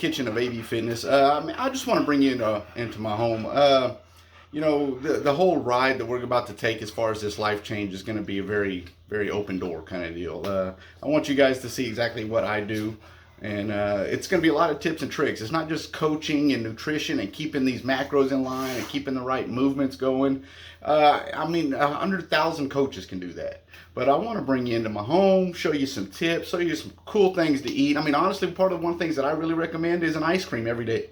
kitchen of AV Fitness. I just want to bring you into my home. You know, the whole ride that we're about to take as far as this life change is going to be a very, very open door kind of deal. I want you guys to see exactly what I do. And it's going to be a lot of tips and tricks. It's not just coaching and nutrition and keeping these macros in line and keeping the right movements going. I mean, 100,000 coaches can do that. But I want to bring you into my home, show you some tips, show you some cool things to eat. I mean, honestly, part of one of the things that I really recommend is an ice cream every day.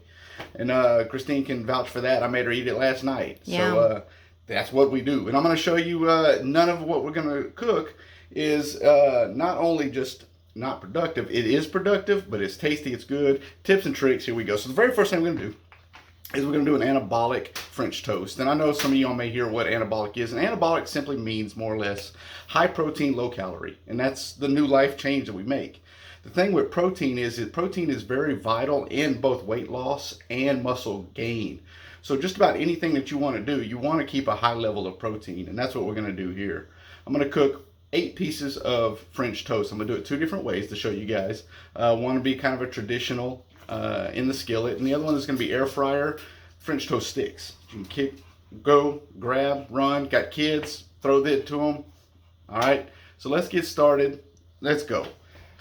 And Christine can vouch for that. I made her eat it last night. Yeah. So that's what we do. And I'm going to show you none of what we're going to cook is not only just not productive. It is productive, but it's tasty, it's good. Tips and tricks, here we go. So the very first thing we're going to do is we're going to do an anabolic French toast. And I know some of y'all may hear what anabolic is. And anabolic simply means more or less high protein, low calorie. And that's the new life change that we make. The thing with protein is that protein is very vital in both weight loss and muscle gain. So just about anything that you want to do, you want to keep a high level of protein. And that's what we're going to do here. I'm going to cook 8 pieces of French toast. I'm going to do it 2 different ways to show you guys. One will be kind of a traditional in the skillet, and the other one is going to be air fryer French toast sticks. You can kick, go, grab, run. Got kids, throw that to them. All right, so let's get started. Let's go.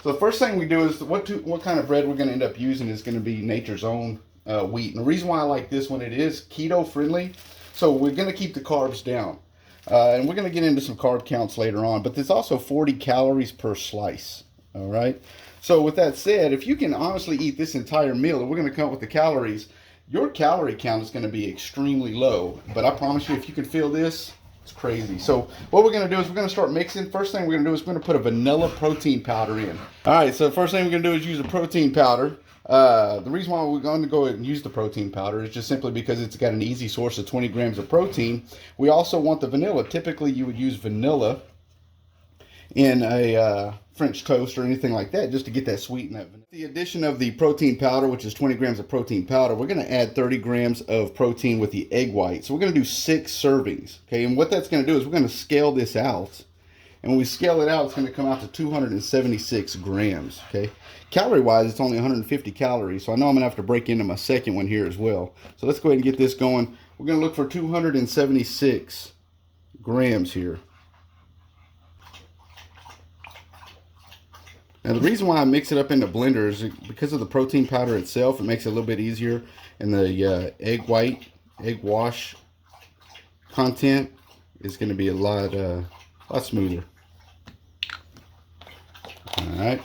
So the first thing we do is what kind of bread we're going to end up using is going to be Nature's Own wheat. And the reason why I like this one, it is keto friendly. So we're going to keep the carbs down. And we're going to get into some carb counts later on, but there's also 40 calories per slice. All right. So with that said, if you can honestly eat this entire meal, and we're going to come up with the calories, your calorie count is going to be extremely low. But I promise you, if you can feel this, it's crazy. So what we're going to do is we're going to start mixing. First thing we're going to do is we're going to put a vanilla protein powder in. All right. So the first thing we're going to do is use a protein powder. The reason why we're going to go ahead and use the protein powder is just simply because it's got an easy source of 20 grams of protein. We also want the vanilla. Typically, you would use vanilla in a French toast or anything like that just to get that sweet in that vanilla. The addition of the protein powder, which is 20 grams of protein powder, we're going to add 30 grams of protein with the egg white. So we're going to do 6 servings. Okay, and what that's going to do is we're going to scale this out. And when we scale it out, it's going to come out to 276 grams, okay? Calorie-wise, it's only 150 calories, so I know I'm going to have to break into my second one here as well. So let's go ahead and get this going. We're going to look for 276 grams here. Now, the reason why I mix it up in the blender is because of the protein powder itself. It makes it a little bit easier, and the egg white, egg wash content is going to be a lot smoother. All right.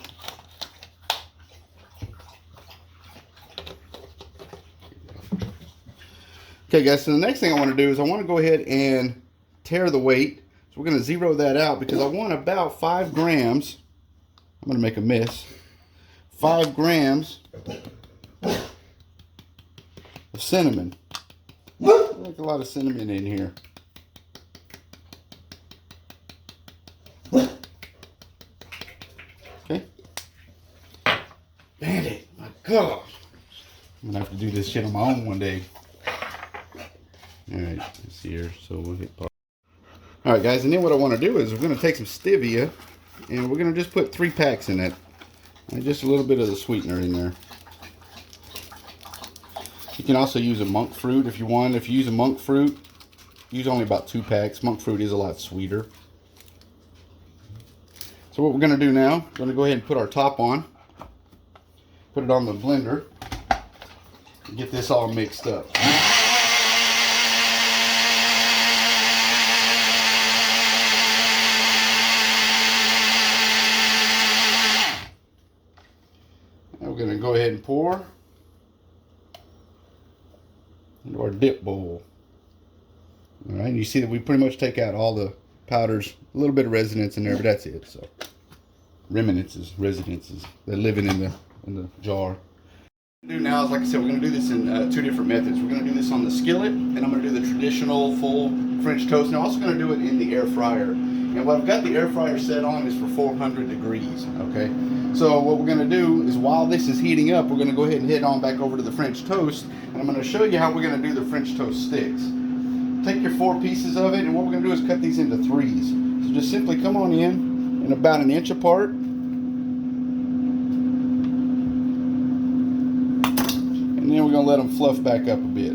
Okay, guys, so the next thing I want to do is I want to go ahead and tare the weight. So we're going to zero that out because I want about 5 grams. I'm going to make a mess. 5 grams of cinnamon. Like a lot of cinnamon in here. Okay. Man it, my God. I'm going to have to do this shit on my own one day. Alright, let's see here. So we'll hit pause. Alright, guys, and then what I want to do is we're going to take some stevia and we're going to just put 3 packs in it. And just a little bit of the sweetener in there. You can also use a monk fruit if you want. If you use a monk fruit, use only about 2 packs. Monk fruit is a lot sweeter. So what we're going to do now, we're going to go ahead and put our top on. Put it on the blender. And get this all mixed up. Now we're going to go ahead and pour into our dip bowl. Alright, you see that we pretty much take out all the powders, a little bit of residence in there, but that's it. So residences, they're living in the jar. What we're going to do now is, like I said, we're going to do this in 2 different methods. We're going to do this on the skillet, and I'm going to do the traditional full French toast. And I'm also going to do it in the air fryer. And what I've got the air fryer set on is for 400 degrees, okay? So what we're going to do is, while this is heating up, we're going to go ahead and head on back over to the French toast, and I'm going to show you how we're going to do the French toast sticks. Take your 4 pieces of it, and what we're going to do is cut these into 3s. So just simply come on in about 1 inch apart. And then we're going to let them fluff back up a bit.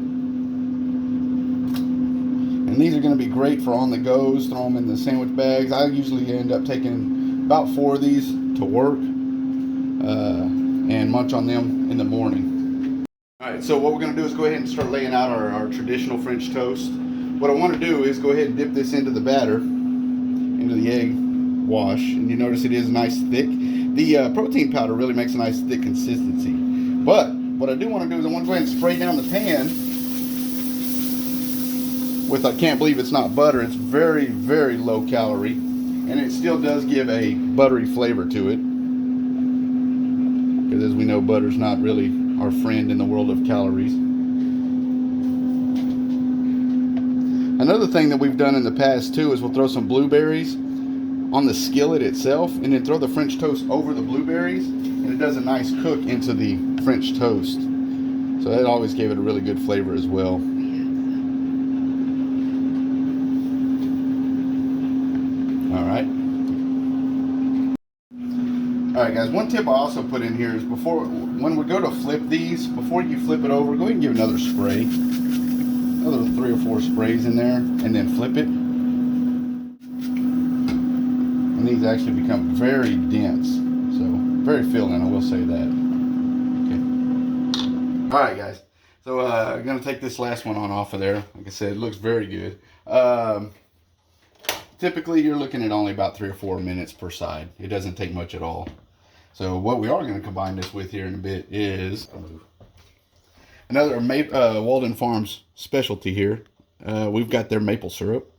And these are going to be great for on the goes. Throw them in the sandwich bags. I usually end up taking about 4 of these to work and munch on them in the morning. Alright, so what we're going to do is go ahead and start laying out our traditional French toast. What I want to do is go ahead and dip this into the batter, into the egg wash, and you notice it is nice thick. The protein powder really makes a nice thick consistency. But what I do want to do is I want to go ahead and spray down the pan with, I can't believe it's not butter. It's very, very low calorie, and it still does give a buttery flavor to it. Because as we know, butter's not really our friend in the world of calories. Another thing that we've done in the past too is we'll throw some blueberries on the skillet itself and then throw the French toast over the blueberries, and it does a nice cook into the French toast. So that always gave it a really good flavor as well. Alright guys, one tip I also put in here is when we go to flip these, before you flip it over, go ahead and give another spray. Another 3 or 4 sprays in there, and then flip it. And these actually become very dense. So, very filling, I will say that. Okay. Alright guys, so I'm going to take this last one on off of there. Like I said, it looks very good. Typically, you're looking at only about 3 or 4 minutes per side. It doesn't take much at all. So what we are going to combine this with here in a bit is another Walden Farms specialty here. We've got their maple syrup.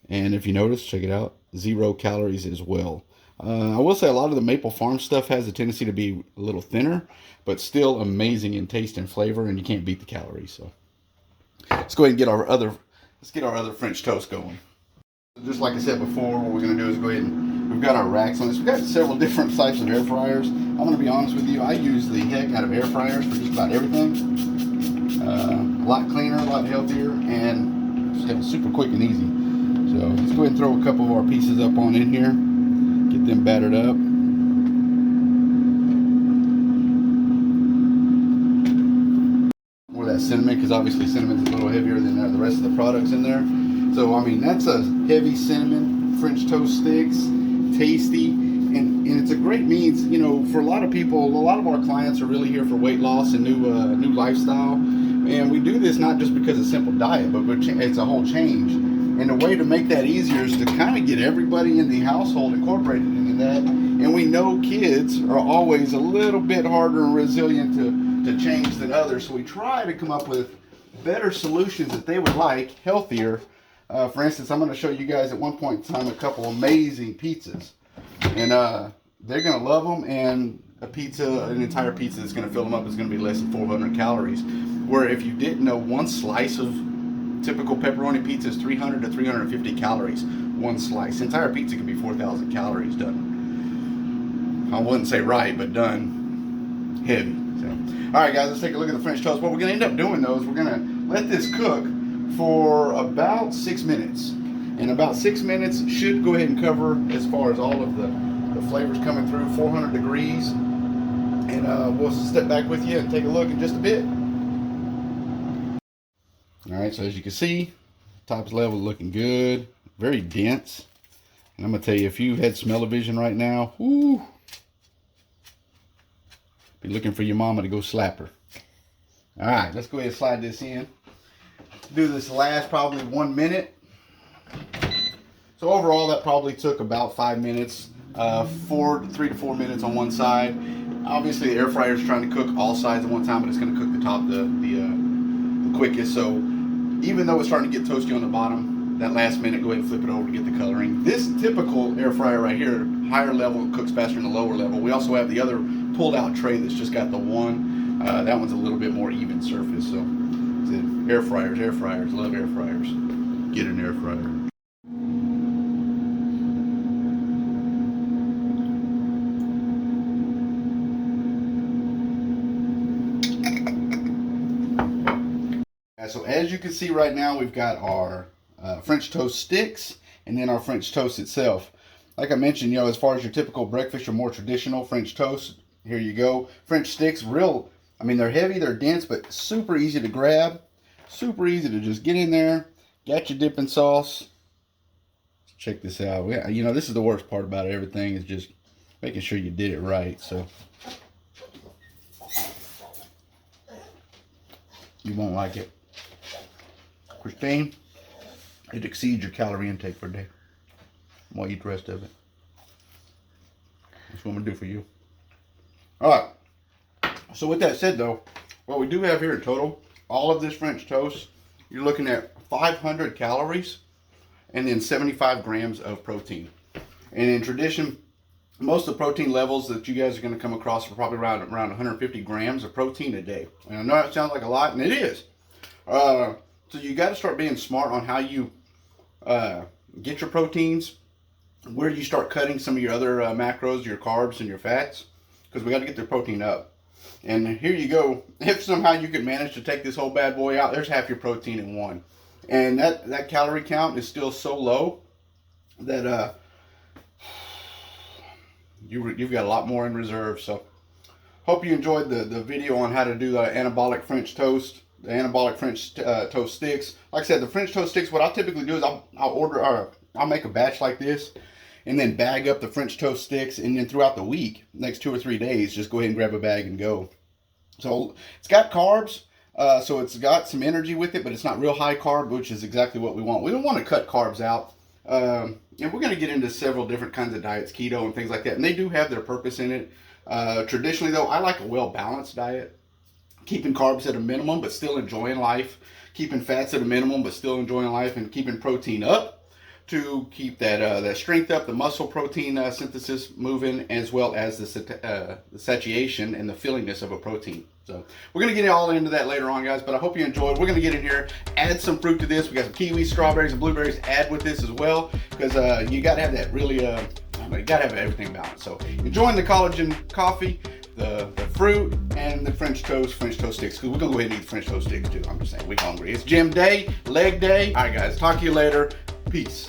And if you notice, check it out, 0 calories as well. I will say a lot of the Maple Farm stuff has a tendency to be a little thinner, but still amazing in taste and flavor, and you can't beat the calories. So let's go ahead and get our other French toast going. Just like I said before, what we're going to do is go ahead and we've got our racks on this. We've got several different types of air fryers. I'm going to be honest with you, I use the heck out of air fryers for just about everything. A lot cleaner, a lot healthier, and just super quick and easy. So let's go ahead and throw a couple of our pieces up on in here. Get them battered up. More of that cinnamon, because obviously cinnamon's a little heavier than the rest of the products in there. So, I mean, that's a heavy cinnamon French toast sticks, tasty, and it's a great means, you know, for a lot of people. A lot of our clients are really here for weight loss and new lifestyle. And we do this not just because of simple diet, but it's a whole change. And the way to make that easier is to kind of get everybody in the household incorporated into that. And we know kids are always a little bit harder and resilient to change than others. So we try to come up with better solutions that they would like, healthier. For instance, I'm going to show you guys at one point in time a couple amazing pizzas. And they're going to love them. And an entire pizza that's going to fill them up is going to be less than 400 calories. Where if you didn't know, one slice of typical pepperoni pizza is 300 to 350 calories. One slice. The entire pizza can be 4,000 calories done. I wouldn't say right, but done heavy. So, all right, guys, let's take a look at the French toast. What we're going to end up doing, though, is we're going to let this cook for about 6 minutes. And about 6 minutes should go ahead and cover, as far as all of the flavors coming through, 400 degrees. And we'll step back with you and take a look in just a bit. All right, so as you can see, top's level looking good, very dense. And I'm gonna tell you, if you had smell-o-vision right now, whoo, be looking for your mama to go slap her. All right, let's go ahead and slide this in. Do this last probably 1 minute. So overall, that probably took about 5 minutes, 3 to 4 minutes on one side. Obviously, the air fryer is trying to cook all sides at one time, but it's going to cook the top the quickest. So even though it's starting to get toasty on the bottom, that last minute, go ahead and flip it over to get the coloring. This typical air fryer right here, higher level, cooks faster than the lower level. We also have the other pulled out tray that's just got the one. That one's a little bit more even surface. So air fryers, love air fryers. Get an air fryer. So as you can see right now, we've got our French toast sticks and then our French toast itself. Like I mentioned, you know, as far as your typical breakfast, your more traditional French toast, here you go. French sticks, I mean, they're heavy, they're dense, but super easy to grab. Super easy to just get in there. Got your dipping sauce. Check this out. You know, this is the worst part about everything, is just making sure you did it right. So you won't like it. Christine, it exceeds your calorie intake for a day. I'm gonna eat the rest of it. That's what I'm gonna do for you. All right. So with that said, though, what we do have here in total, all of this French toast, you're looking at 500 calories and then 75 grams of protein. And in tradition, most of the protein levels that you guys are going to come across are probably around 150 grams of protein a day. And I know that sounds like a lot, and it is. So you got to start being smart on how you get your proteins, where you start cutting some of your other macros, your carbs and your fats, because we got to get the protein up. And here you go. If somehow you can manage to take this whole bad boy out, there's half your protein in one. And that calorie count is still so low that you've got a lot more in reserve. So hope you enjoyed the video on how to do the anabolic French toast, the anabolic French toast sticks. Like I said, the French toast sticks, what I'll typically do is I'll make a batch like this and then bag up the French toast sticks, and then throughout the week, next 2 or 3 days, just go ahead and grab a bag and go. So it's got carbs, so it's got some energy with it, but it's not real high carb, which is exactly what we want. We don't want to cut carbs out. And we're going to get into several different kinds of diets, keto and things like that, and they do have their purpose in it. Traditionally, though, I like a well-balanced diet, keeping carbs at a minimum, but still enjoying life, keeping fats at a minimum, but still enjoying life, and keeping protein up to keep that strength up, the muscle protein synthesis moving, as well as the satiation and the fillingness of a protein. So we're going to get all into that later on, guys, but I hope you enjoyed. We're going to get in here, add some fruit to this. We got some kiwis, strawberries, and blueberries. Add with this as well, because you got to have that really, you got to have everything balanced. So enjoying the collagen coffee, the fruit, and the French toast sticks, because we're going to go ahead and eat the French toast sticks too. I'm just saying, we're hungry. It's gym day, leg day. All right, guys, talk to you later. Peace.